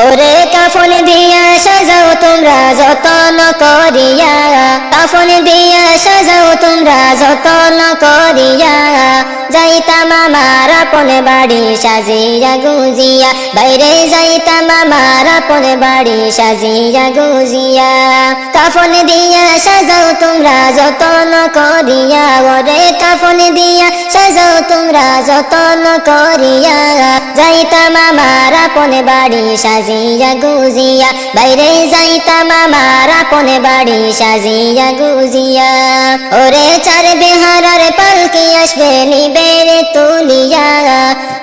ওরে কাফন দিয়া সাজাও তোমরা যতন করিয়া, কাফন দিয়া সাজাও তোমরা যতন করিয়া, যাইতাম আমার আপন বাড়ি সাজিয়া গুজিয়া, বাইরে যাইতাম আমার আপন বাড়ি সাজিয়া গুজিয়া। কাফন দিয়া সাজাও তোমরা যতন করিয়া, ওরে কাফন দিয়া সাজাও তোমরা যতন করিয়া, যাইতাম আমার আপন বাড়ি সাজিয়া গুজিয়া, বাইরে যাইতাম আমার আপন বাড়ি সাজিয়া গুজিয়া। ওরে চার বেহারার পালকি আসবে নিবে রে তুলিয়া,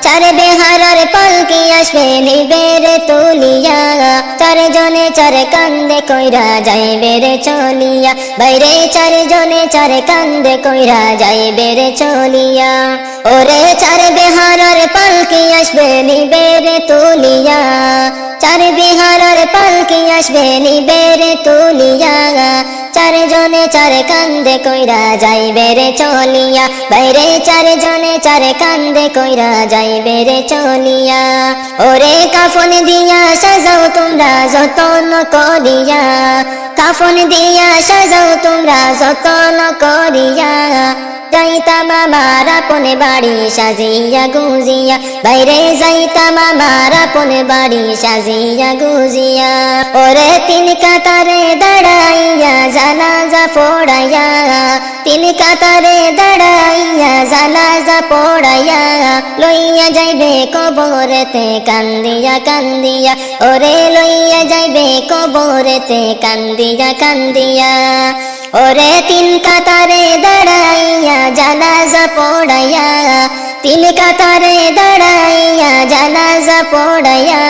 চার বেহারার পালকি আসবে নিবে রে তুলিয়া, চার জনে চার কান্দে কইরা যাইবে রে চলিয়া, বাইরে চার জনে চার কান্দে কইরা যাইবে রে চলিয়া। ওরে চার বেহারার পালকি আসবে নিবে রে তুলিয়া, চার বেহারার পালকি আসবে নিবে রে তুলিয়া, চার জনে চার কান্দে কইরা যাইবে রে চলিয়া, বাইরে চার জনে চার কান্দে কইরা যাইবে রে চলিয়া। ওরে কাফন দিয়া সাজাও তোমরা যতন করিয়া, কাফন দিয়া সাজাও তোমরা যতন করিয়া, যাইতাম আমার আপন বাড়ি সাজিয়া গুজিয়া, বাইরে যাইতাম আমার আপন বাড়ি সাজিয়া গুজিয়া। ওরে তিন কাতারে দাঁড়াইয়া জানাজা পড়াইয়া, তিন কাতারে দাঁড়াইয়া জানাজা পড়াইয়া, লইয়া যাইবে কবরেতে কান্দিয়া কান্দিয়া, ওরে লইয়া যাইবে কবরেতে কান্দিয়া কান্দিয়া। ওরে তিন কাতারে দাঁড়াইয়া জানাজা পড়াইয়া, তিন কাতারে দাঁড়াইয়া জানাজা পড়াইয়া,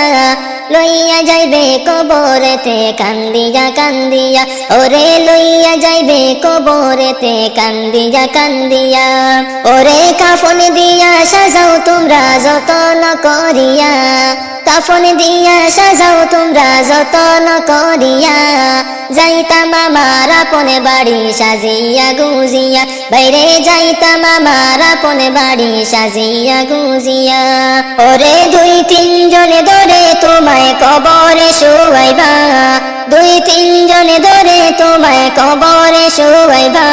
লইয়া যাইবে কবরেতে কান্দিয়া কান্দিয়া, ওরে লইয়া যাইবে কবরেতে কান্দিয়া কান্দিয়া। ওরে কাফন দিয়া সাজাও তোমরা যতন করিয়া, কাফন দিয়া সাজাও তোমরা যতন করিয়া, যাইতাম আমার আপন বাড়ি সাজিয়া গুজিয়া, বাইরে যাইতাম আমার আপন বাড়ি সাজিয়া গুজিয়া। ওরে দুই তিন জনে ধরে তোমায় কবরে শুয়াইবা, দুই তিন জনে ধরে তোমায় কবরে শুয়াইবা,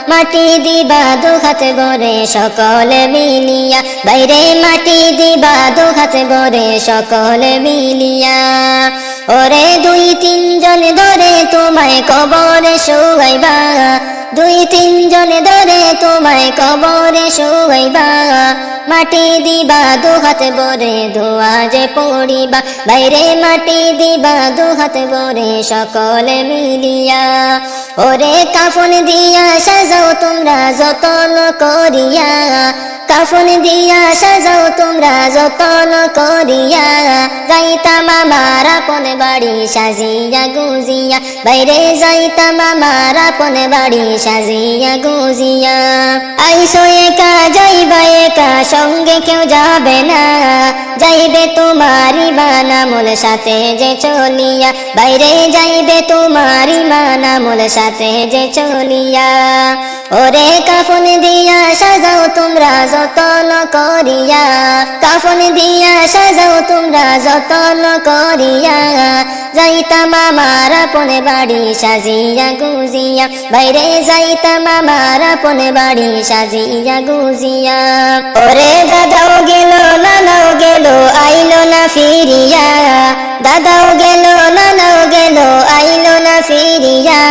মাটি দিবা দুহাত ভরে সকলে মিলিয়া, বাইরে মাটি দিবা দুহাত ভরে সকলে মিলিয়া। ওরে দুই তিন জনে ধরে তোমায় কবরে শুয়াইবা, দুই তিন জনে ধরে তোমায় কবরে শুয়াইবা, মাটি দিবা দুহাত ভরে ধোয়া যে পড়িবা, বাইরে মাটি দিবা দুহাত ভরে সকলে মিলিয়া। ওরে কাফন দিয়া সাজাও তোমরা যতন করিয়া, কাফন দিয়া সাজাও তোমরা যতন করিয়া, যাইতাম আমার আপন বাড়ি সাজিয়া গুজিয়া, বাইরে যাইতাম আমার আপন বাড়ি সাজিয়া গুজিয়া। আইসো একা যাইবা একা সঙ্গে কেউ যাবে না, যাইবে তোমারি বানামুল সাথে যে চলিয়া, বাইরে যাইবে তোমারি বানামুল সাথে যে চলিয়া। ওরে কাফন দিয়া সাজাও তোমরা যতন করিয়া, কাফন দিয়া সাজাও তোমরা যতন করিয়া, যাইতাম আমার আপন বাড়ি সাজিয়া গুজিয়া, বাইরে যাইতাম আমার আপন বাড়ি সাজিয়া গুজিয়া। ওরে দাদাও গেল নানাও গেল আইলো না ফিরিয়া, দাদাও গেল নানাও গেল আইলো না ফিরিয়া,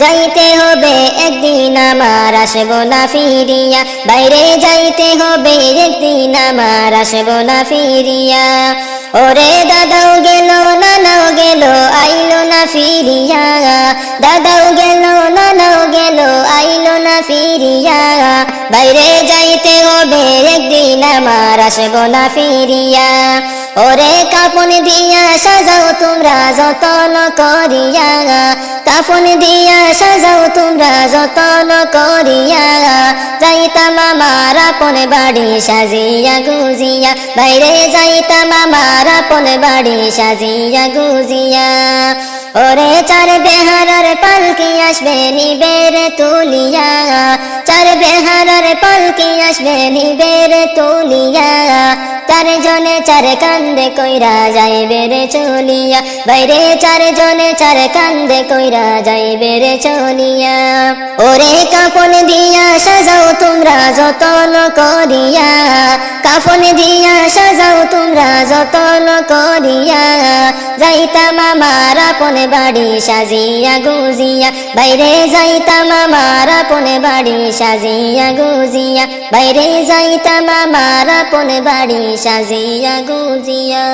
যাইতে হবে একদিন আমার আসবো না ফিরিয়া, বাইরে যাইতে হবে একদিন আমার আসবো না ফিরিয়া। ওরে দাদাও গেল নানাও গেল আইলো না ফিরিয়া, দাদাও গেল নানাও গেল আইলো না ফিরিয়া, বাইরে যাইতে হবে একদিন আমার আসবো না ফিরিয়া। ওরে কাফন দিয়া সাজাও তোমরা যতন করিয়া, কাফন দিয়া সাজাও তোমরা যতন করিয়া, যাইতাম আমার আপন বাড়ি সাজিয়া গুজিয়া, বাইরে যাইতাম আমার আপন বাড়ি সাজিয়া গুজিয়া। ওরে চার বেহারার পালকি আসবে নিবে রে তুলিয়া, চার বেহারার পালকি আসবে নিবে রে তুলিয়া, চার জনে চার কান্দে কান্দে কইরা যাইবে রে চলিয়া, বাইরে চারজনে চার কান্দে কইরা যাইবে রে চলিয়া। ওরে কাফন দিয়া সাজাও তোমরা যতন করিয়া, কাফন দিয়া সাজাও তোমরা যতন করিয়া, যাইতাম আমার আপন বাড়ি সাজিয়া গুজিয়া, বাইরে যাইতাম আমার আপন বাড়ি সাজিয়া গুজিয়া, বাইরে যাইতাম আমার আপন বাড়ি সাজিয়া গুজিয়া।